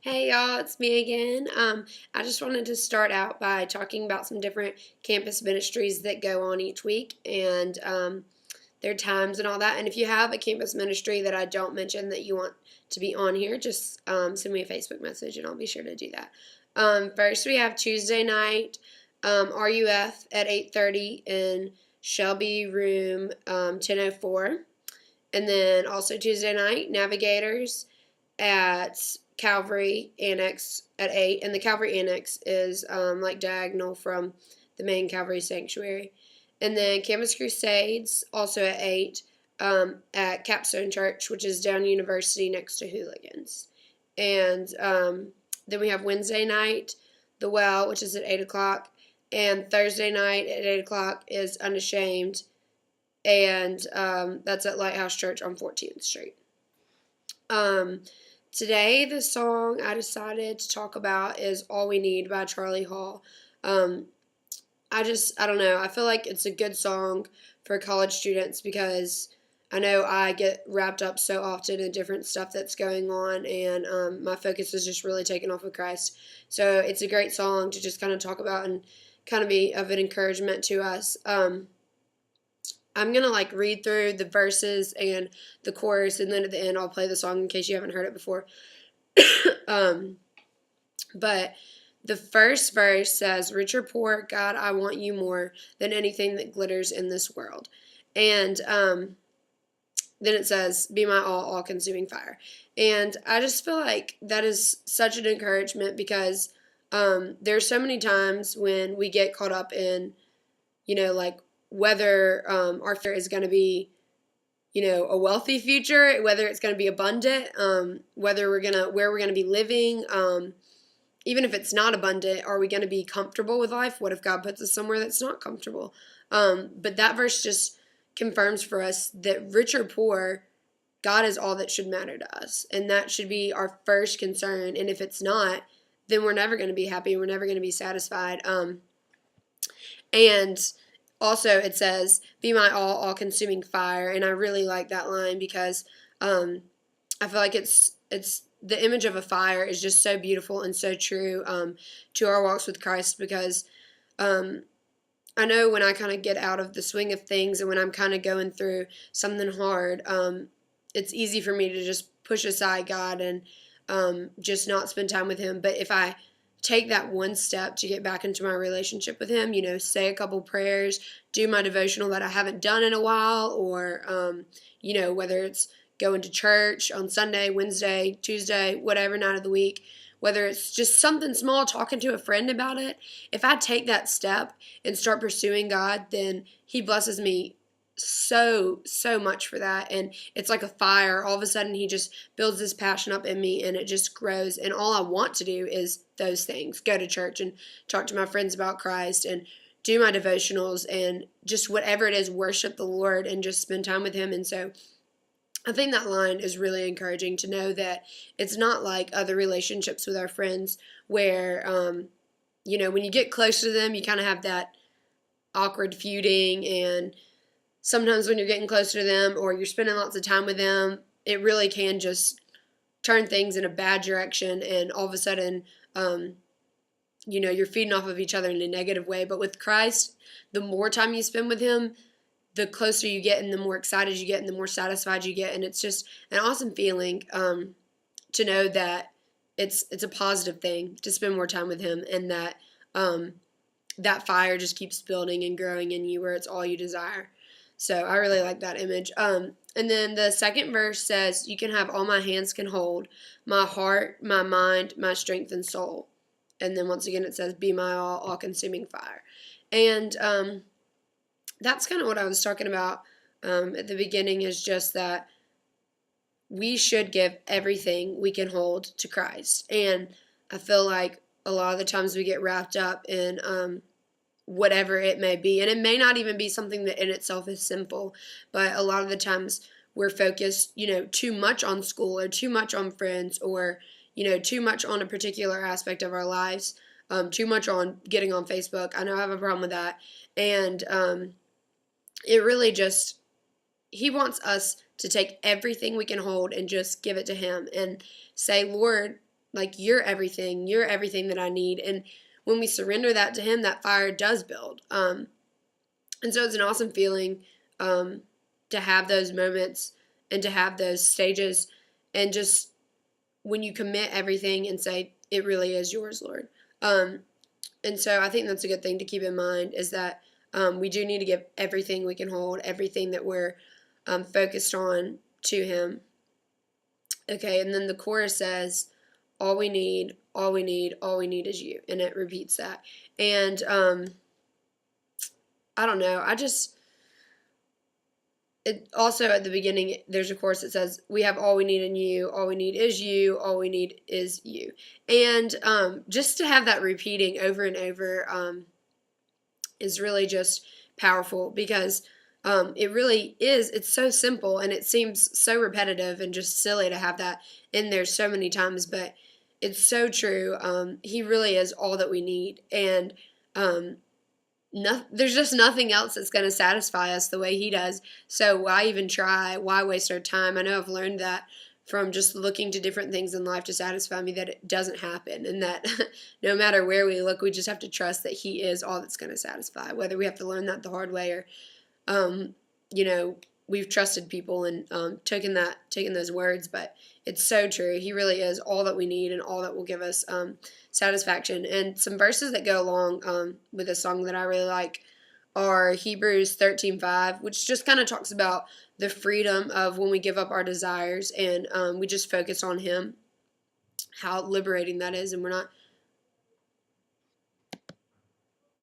Hey y'all, it's me again. I just wanted to start out by talking about some different campus ministries that go on each week and their times and all that. And if you have a campus ministry that I don't mention that you want to be on here, just send me a Facebook message and I'll be sure to do that. First, we have Tuesday night RUF at 8:30 in Shelby Room 1004. And then also Tuesday night Navigators at Calvary Annex at 8, and the Calvary Annex is like diagonal from the main Calvary Sanctuary. And then Campus Crusades also at 8 at Capstone Church, which is down University next to Hooligans. And then we have Wednesday night, The Well, which is at 8 o'clock, and Thursday night at 8 o'clock is Unashamed, and that's at Lighthouse Church on 14th Street. Today, the song I decided to talk about is All We Need by Charlie Hall. I don't know, I feel like it's a good song for college students because I know I get wrapped up so often in different stuff that's going on, and my focus is just really taken off of Christ. So it's a great song to just kind of talk about and kind of be of an encouragement to us. I'm going to read through the verses and the chorus, and then at the end I'll play the song in case you haven't heard it before. But the first verse says, "Rich or poor, God, I want you more than anything that glitters in this world." And then it says, "Be my all-consuming fire." And I just feel like that is such an encouragement because there's so many times when we get caught up in, whether our future is going to be, a wealthy future, whether it's going to be abundant, where we're going to be living, even if it's not abundant, are we going to be comfortable with life? What if God puts us somewhere that's not comfortable? But that verse just confirms for us that rich or poor, God is all that should matter to us, and that should be our first concern. And if it's not, then we're never going to be happy. We're never going to be satisfied. And also, it says, "Be my all-consuming fire," and I really like that line because I feel like it's the image of a fire is just so beautiful and so true to our walks with Christ because I know when I kind of get out of the swing of things and when I'm kind of going through something hard, it's easy for me to just push aside God and just not spend time with Him. But if I take that one step to get back into my relationship with Him, say a couple prayers, do my devotional that I haven't done in a while, or, whether it's going to church on Sunday, Wednesday, Tuesday, whatever night of the week, whether it's just something small, talking to a friend about it, if I take that step and start pursuing God, then He blesses me so much for that. And it's like a fire. All of a sudden He just builds this passion up in me and it just grows, and all I want to do is those things: go to church and talk to my friends about Christ and do my devotionals and just whatever it is, worship the Lord and just spend time with Him. And so I think that line is really encouraging to know that it's not like other relationships with our friends where when you get close to them you kind of have that awkward feuding, and sometimes when you're getting closer to them or you're spending lots of time with them, it really can just turn things in a bad direction, and all of a sudden, you're feeding off of each other in a negative way. But with Christ, the more time you spend with Him, the closer you get and the more excited you get and the more satisfied you get. And it's just an awesome feeling to know that it's a positive thing to spend more time with Him, and that that fire just keeps building and growing in you where it's all you desire. So I really like that image. And then the second verse says, "You can have all my hands can hold, my heart, my mind, my strength and soul." And then once again it says, "Be my all-consuming fire." And that's kind of what I was talking about at the beginning, is just that we should give everything we can hold to Christ. And I feel like a lot of the times we get wrapped up in whatever it may be. And it may not even be something that in itself is simple, but a lot of the times we're focused, too much on school or too much on friends or, too much on a particular aspect of our lives, too much on getting on Facebook. I know I have a problem with that. And it really just, He wants us to take everything we can hold and just give it to Him and say, "Lord, like you're everything. You're everything that I need. And when we surrender that to him, that fire does build. And so it's an awesome feeling to have those moments and to have those stages, and just when you commit everything and say, it really is yours, Lord. And so I think that's a good thing to keep in mind, is that we do need to give everything we can hold, everything that we're focused on, to him. Okay, and then the chorus says, all we need, all we need, all we need is you. And it repeats that. And I don't know, it also at the beginning, there's a chorus that says, we have all we need in you, all we need is you, all we need is you. And just to have that repeating over and over is really just powerful, because it really is, it's so simple, and it seems so repetitive and just silly to have that in there so many times, but it's so true. He really is all that we need, and there's just nothing else that's going to satisfy us the way he does. So why even try? Why waste our time? I know I've learned that from just looking to different things in life to satisfy me, that it doesn't happen, and that no matter where we look, we just have to trust that he is all that's going to satisfy, whether we have to learn that the hard way, or you know, we've trusted people and taken those words, but it's so true. He really is all that we need and all that will give us satisfaction. And some verses that go along with a song that I really like are Hebrews 13:5, which just kind of talks about the freedom of when we give up our desires and we just focus on him, how liberating that is, and we're not